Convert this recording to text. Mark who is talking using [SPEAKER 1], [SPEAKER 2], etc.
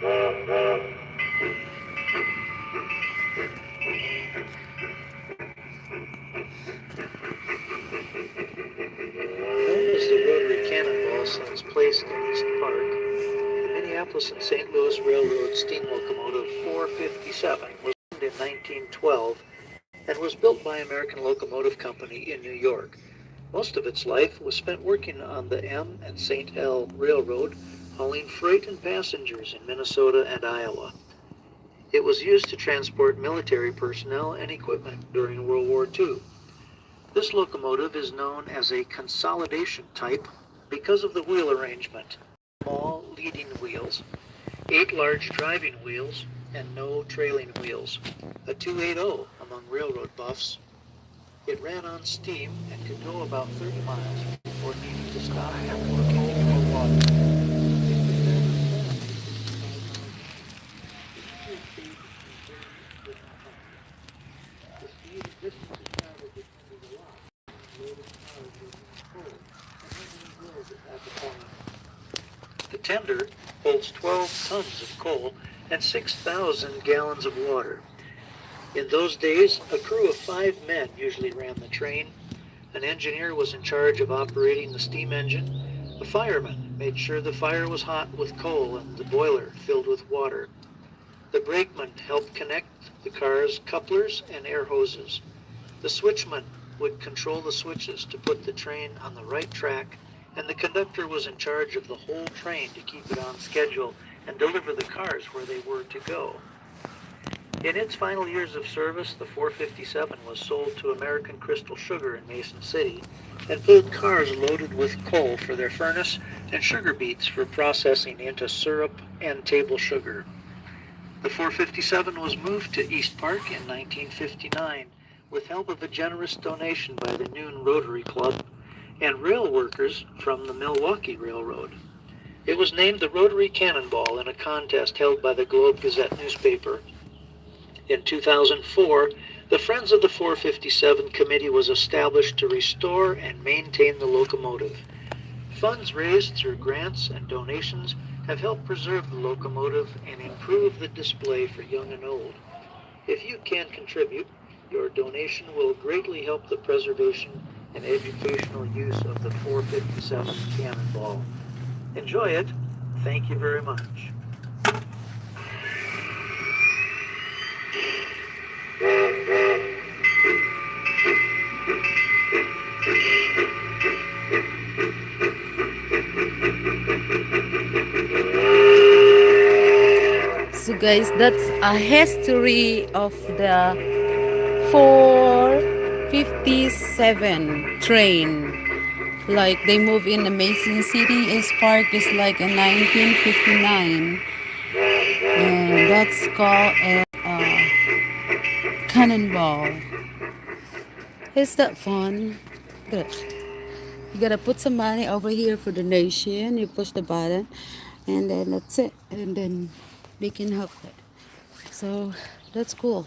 [SPEAKER 1] Known as the rotary cannonball since placed in East Park, the Minneapolis and St. Louis Railroad steam locomotive 457 was opened in 1912 and was built by American Locomotive Company in New York. Most of its life was spent working on the M and St. L Railroad, hauling freight and passengers in Minnesota and Iowa. It was used to transport military personnel and equipment during World War II. This locomotive is known as a consolidation type because of the wheel arrangement: small leading wheels, 8 large driving wheels, and no trailing wheels. A 280 among railroad buffs. It ran on steam and could go about 30 miles before needing to stop for coal or water. The tender holds 12 tons of coal and 6,000 gallons of water. In those days, a crew of 5 men usually ran the train. An engineer was in charge of operating the steam engine. A fireman made sure the fire was hot with coal and the boiler filled with water. The brakeman helped connect the car's couplers and air hoses. The switchman would control the switches to put the train on the right track, and the conductor was in charge of the whole train to keep it on schedule and deliver the cars where they were to go. In its final years of service, the 457 was sold to American Crystal Sugar in Mason City and pulled cars loaded with coal for their furnace and sugar beets for processing into syrup and table sugar. The 457 was moved to East Park in 1959 with help of a generous donation by the Noon Rotary Club and rail workers from the Milwaukee Railroad. It was named the Rotary Cannonball in a contest held by the Globe Gazette newspaper. In 2004, the Friends of the 457 Committee was established to restore and maintain the locomotive. Funds raised through grants and donations have helped preserve the locomotive and improve the display for young and old. If you can contribute, your donation will greatly help the preservation and educational use of the 457 Cannonball. Enjoy it. Thank you very much.
[SPEAKER 2] So guys, that's a history of the 457 train. Like they moved in the Mason City. East Park is like in 1959. And that's called a Cannonball. Is that fun? Good. You gotta put some money over here for donation. You push the button, and then that's it. And then they can help it. So that's cool.